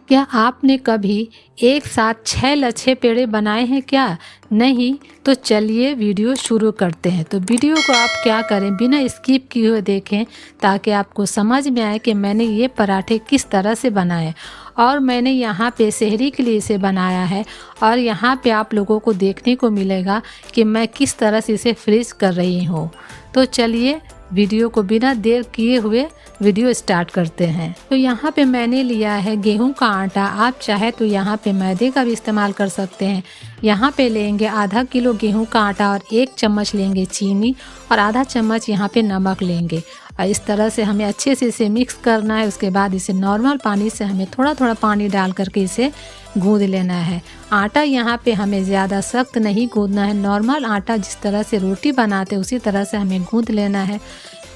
क्या आपने कभी एक साथ 6 लच्छे पेड़े बनाए हैं क्या? नहीं तो चलिए वीडियो शुरू करते हैं। तो वीडियो को आप क्या करें, बिना स्किप किए हुए देखें ताकि आपको समझ में आए कि मैंने ये पराठे किस तरह से बनाए। और मैंने यहाँ पे शहरी के लिए इसे बनाया है और यहाँ पे आप लोगों को देखने को मिलेगा कि मैं किस तरह से इसे फ्रीज कर रही हूँ। तो चलिए वीडियो को बिना देर किए हुए वीडियो स्टार्ट करते हैं। तो यहाँ पे मैंने लिया है गेहूं का आटा। आप चाहे तो यहाँ पे मैदे का भी इस्तेमाल कर सकते हैं। यहाँ पे लेंगे आधा किलो गेहूं का आटा और 1 चम्मच लेंगे चीनी और आधा चम्मच यहाँ पे नमक लेंगे। और इस तरह से हमें अच्छे से इसे मिक्स करना है। उसके बाद इसे नॉर्मल पानी से हमें थोड़ा थोड़ा पानी डाल करके इसे गूंद लेना है। आटा यहाँ पे हमें ज़्यादा सख्त नहीं गूंदना है। नॉर्मल आटा जिस तरह से रोटी बनाते हैं उसी तरह से हमें गूंद लेना है।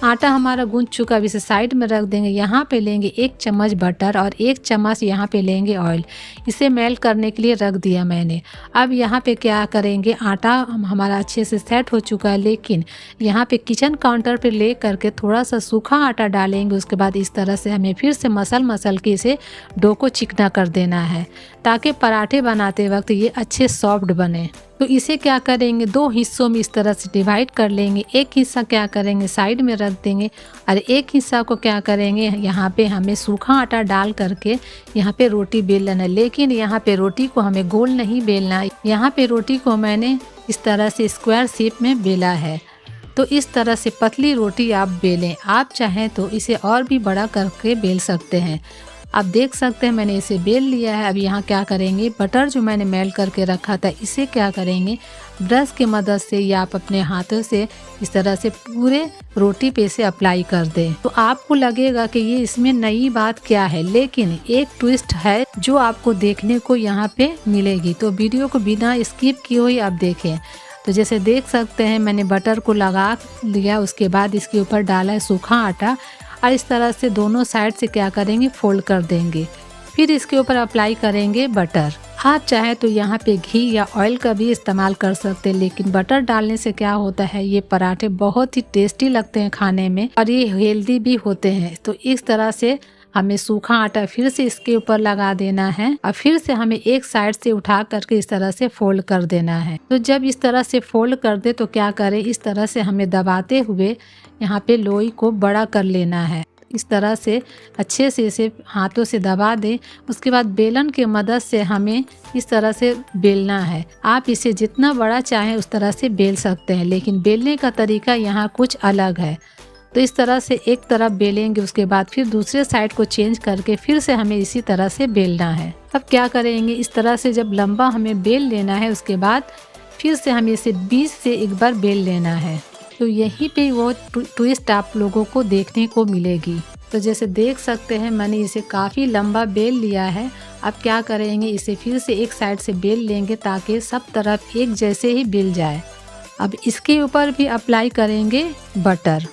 आटा हमारा गूंद चुका, अब इसे साइड में रख देंगे। यहाँ पे लेंगे 1 चम्मच बटर और 1 चम्मच यहाँ पे लेंगे ऑयल। इसे मेल्ट करने के लिए रख दिया मैंने। अब यहाँ पे क्या करेंगे, आटा हमारा अच्छे से सेट हो चुका है, लेकिन यहाँ पे किचन काउंटर पे ले करके थोड़ा सा सूखा आटा डालेंगे। उसके बाद इस तरह से हमें फिर से मसल के इसे डो को चिकना कर देना है ताकि पराठे बनाते वक्त ये अच्छे सॉफ्ट बने। तो इसे क्या करेंगे, 2 हिस्सों में इस तरह से डिवाइड कर लेंगे। एक हिस्सा क्या करेंगे साइड में रख देंगे और एक हिस्सा को क्या करेंगे, यहाँ पे हमें सूखा आटा डाल करके यहाँ पे रोटी बेल लेना है। लेकिन यहाँ पे रोटी को हमें गोल नहीं बेलना है। यहाँ पे रोटी को मैंने इस तरह से स्क्वायर शेप में बेला है। तो इस तरह से पतली रोटी आप बेलें। आप चाहें तो इसे और भी बड़ा करके बेल सकते हैं। आप देख सकते हैं मैंने इसे बेल लिया है। अब यहाँ क्या करेंगे, बटर जो मैंने मेल्ट करके रखा था इसे क्या करेंगे, ब्रश की मदद से या आप अपने हाथों से इस तरह से पूरे रोटी पे से अप्लाई कर दें। तो आपको लगेगा कि ये इसमें नई बात क्या है, लेकिन एक ट्विस्ट है जो आपको देखने को यहाँ पे मिलेगी। तो वीडियो को बिना स्किप किए हुए आप देखें। तो जैसे देख सकते हैं मैंने बटर को लगा लिया, उसके बाद इसके ऊपर डाला है सूखा आटा और इस तरह से दोनों साइड से क्या करेंगे, फोल्ड कर देंगे। फिर इसके ऊपर अप्लाई करेंगे बटर। आप चाहे तो यहाँ पे घी या ऑयल का भी इस्तेमाल कर सकते हैं, लेकिन बटर डालने से क्या होता है, ये पराठे बहुत ही टेस्टी लगते हैं खाने में और ये हेल्दी भी होते हैं। तो इस तरह से हमें सूखा आटा फिर से इसके ऊपर लगा देना है और फिर से हमें एक साइड से उठा करके इस तरह से फोल्ड कर देना है। तो जब इस तरह से फोल्ड कर दे तो क्या करें, इस तरह से हमें दबाते हुए यहाँ पे लोई को बड़ा कर लेना है। इस तरह से अच्छे से इसे हाथों से दबा दें। उसके बाद बेलन की मदद से हमें इस तरह से बेलना है। आप इसे जितना बड़ा चाहें उस तरह से बेल सकते हैं, लेकिन बेलने का तरीका यहाँ कुछ अलग है। तो इस तरह से एक तरफ बेलेंगे, उसके बाद फिर दूसरे साइड को चेंज करके फिर से हमें इसी तरह से बेलना है। अब क्या करेंगे, इस तरह से जब लंबा हमें बेल लेना है उसके बाद फिर से हमें इसे बीच से एक बार बेल लेना है। तो यहीं पे वो ट्विस्ट आप लोगों को देखने को मिलेगी। तो जैसे देख सकते हैं मैंने इसे काफ़ी लंबा बेल लिया है। अब क्या करेंगे, इसे फिर से एक साइड से बेल लेंगे ताकि सब तरफ एक जैसे ही बेल जाए। अब इसके ऊपर भी अप्लाई करेंगे बटर।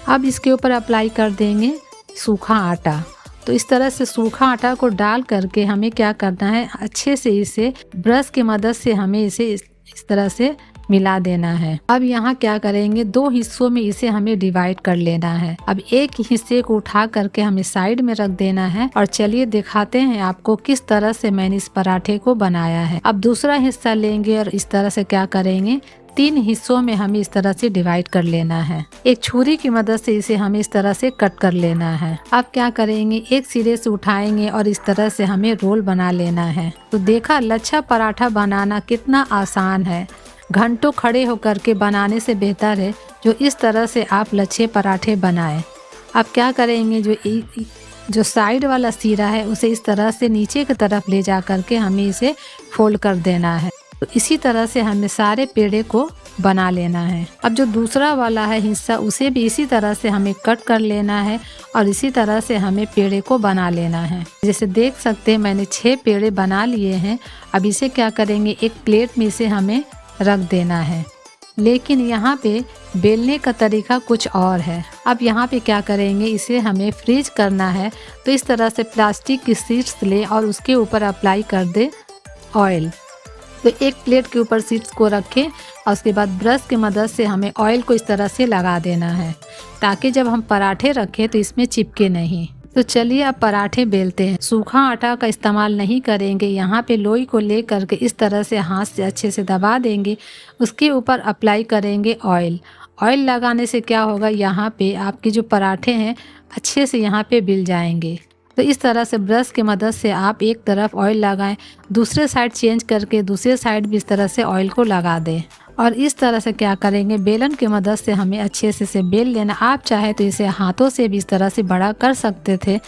अब इसके ऊपर अप्लाई कर देंगे सूखा आटा। तो इस तरह से सूखा आटा को डाल करके हमें क्या करना है, अच्छे से इसे ब्रश की मदद से हमें इसे इस तरह से मिला देना है। अब यहाँ क्या करेंगे, 2 हिस्सों में इसे हमें डिवाइड कर लेना है। अब एक हिस्से को उठा करके हमें साइड में रख देना है और चलिए दिखाते हैं आपको किस तरह से मैंने इस पराठे को बनाया है। अब दूसरा हिस्सा लेंगे और इस तरह से क्या करेंगे, 3 हिस्सों में हमें इस तरह से डिवाइड कर लेना है। एक छुरी की मदद से इसे हमें इस तरह से कट कर लेना है। अब क्या करेंगे, एक सिरे से उठाएंगे और इस तरह से हमें रोल बना लेना है। तो देखा, लच्छा पराठा बनाना कितना आसान है। घंटों खड़े होकर के बनाने से बेहतर है जो इस तरह से आप लच्छे पराठे बनाएं। अब क्या करेंगे, जो साइड वाला सिरा है उसे इस तरह से नीचे की तरफ ले जा करके हमें इसे फोल्ड कर देना है। तो इसी तरह से हमें सारे पेड़े को बना लेना है। अब जो दूसरा वाला है हिस्सा उसे भी इसी तरह से हमें कट कर लेना है और इसी तरह से हमें पेड़े को बना लेना है। जैसे देख सकते हैं मैंने 6 पेड़े बना लिए हैं। अब इसे क्या करेंगे, एक प्लेट में इसे हमें रख देना है, लेकिन यहाँ पे बेलने का तरीका कुछ और है। अब यहाँ पे क्या करेंगे, इसे हमें फ्रीज करना है। तो इस तरह से प्लास्टिक की शीट्स ले और उसके ऊपर अप्लाई कर दे ऑयल। तो एक प्लेट के ऊपर शीट्स को रखें और उसके बाद ब्रश की मदद से हमें ऑयल को इस तरह से लगा देना है ताकि जब हम पराठे रखें तो इसमें चिपके नहीं। तो चलिए अब पराठे बेलते हैं। सूखा आटा का इस्तेमाल नहीं करेंगे। यहाँ पे लोई को ले करके इस तरह से हाथ से अच्छे से दबा देंगे। उसके ऊपर अप्लाई करेंगे ऑयल। ऑयल लगाने से क्या होगा, यहाँ पे आपके जो पराठे हैं अच्छे से यहाँ पे बिल जाएंगे। तो इस तरह से ब्रश की मदद से आप एक तरफ ऑयल लगाएं, दूसरे साइड चेंज करके दूसरे साइड भी इस तरह से ऑयल को लगा दें। और इस तरह से क्या करेंगे, बेलन की मदद से हमें अच्छे से इसे बेल लेना। आप चाहे तो इसे हाथों से भी इस तरह से बड़ा कर सकते थे,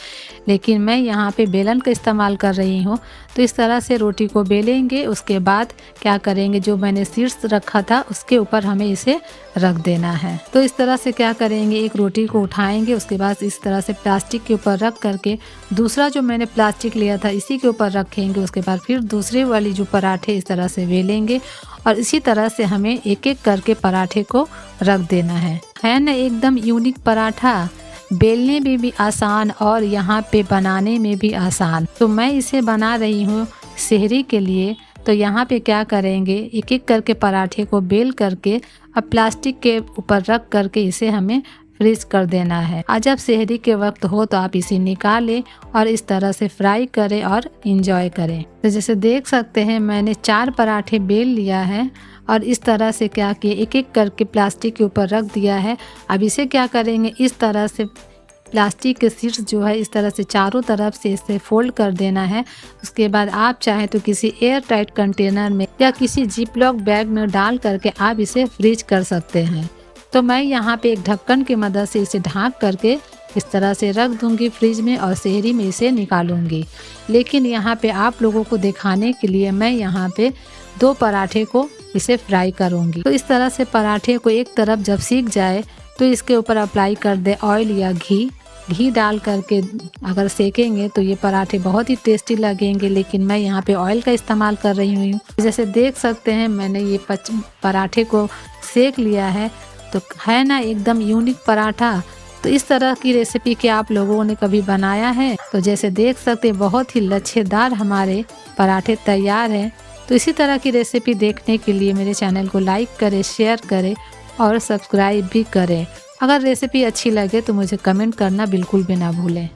लेकिन मैं यहाँ पे बेलन का इस्तेमाल कर रही हूँ। तो इस तरह से रोटी को बेलेंगे। उसके बाद क्या करेंगे, जो मैंने शीर्ष रखा था उसके ऊपर हमें इसे रख देना है। तो इस तरह से क्या करेंगे, एक रोटी को उठाएंगे, उसके बाद इस तरह से प्लास्टिक के ऊपर रख करके दूसरा जो मैंने प्लास्टिक लिया था इसी के ऊपर रखेंगे। उसके बाद फिर दूसरे वाली जो पराठे इस तरह से बेलेंगे और इसी तरह से हमें एक एक करके पराठे को रख देना है ना एकदम यूनिक पराठा, बेलने में भी आसान और यहाँ पे बनाने में भी आसान। तो मैं इसे बना रही हूँ सेहरी के लिए। तो यहाँ पे क्या करेंगे, एक एक करके पराठे को बेल करके अब प्लास्टिक के ऊपर रख करके इसे हमें फ्रीज कर देना है। आज जब सेहरी के वक्त हो तो आप इसे निकालें और इस तरह से फ्राई करें और इंजॉय करें। तो जैसे देख सकते हैं मैंने 4 पराठे बेल लिया है और इस तरह से क्या किए, एक एक करके प्लास्टिक के ऊपर रख दिया है। अब इसे क्या करेंगे, इस तरह से प्लास्टिक के शीर्ष जो है इस तरह से चारों तरफ से इसे फोल्ड कर देना है। उसके बाद आप चाहें तो किसी एयर टाइट कंटेनर में या किसी जिपलॉक बैग में डाल करके आप इसे फ्रीज कर सकते हैं। तो मैं यहाँ पे एक ढक्कन की मदद से इसे ढाँक करके इस तरह से रख दूंगी फ्रिज में और सेहरी में इसे निकालूंगी। लेकिन यहाँ पे आप लोगों को दिखाने के लिए मैं यहाँ पे 2 पराठे को इसे फ्राई करूँगी। तो इस तरह से पराठे को एक तरफ जब सीख जाए तो इसके ऊपर अप्लाई कर दे ऑयल या घी डाल करके अगर सेकेंगे तो ये पराठे बहुत ही टेस्टी लगेंगे। लेकिन मैं यहाँ पे ऑयल का इस्तेमाल कर रही हूँ। जैसे देख सकते हैं मैंने ये पराठे को सेक लिया है। तो है ना एकदम यूनिक पराठा। तो इस तरह की रेसिपी क्या आप लोगों ने कभी बनाया है? तो जैसे देख सकते हैं बहुत ही लच्छेदार हमारे पराठे तैयार हैं। तो इसी तरह की रेसिपी देखने के लिए मेरे चैनल को लाइक करें, शेयर करें और सब्सक्राइब भी करें। अगर रेसिपी अच्छी लगे तो मुझे कमेंट करना बिल्कुल भी ना भूलें।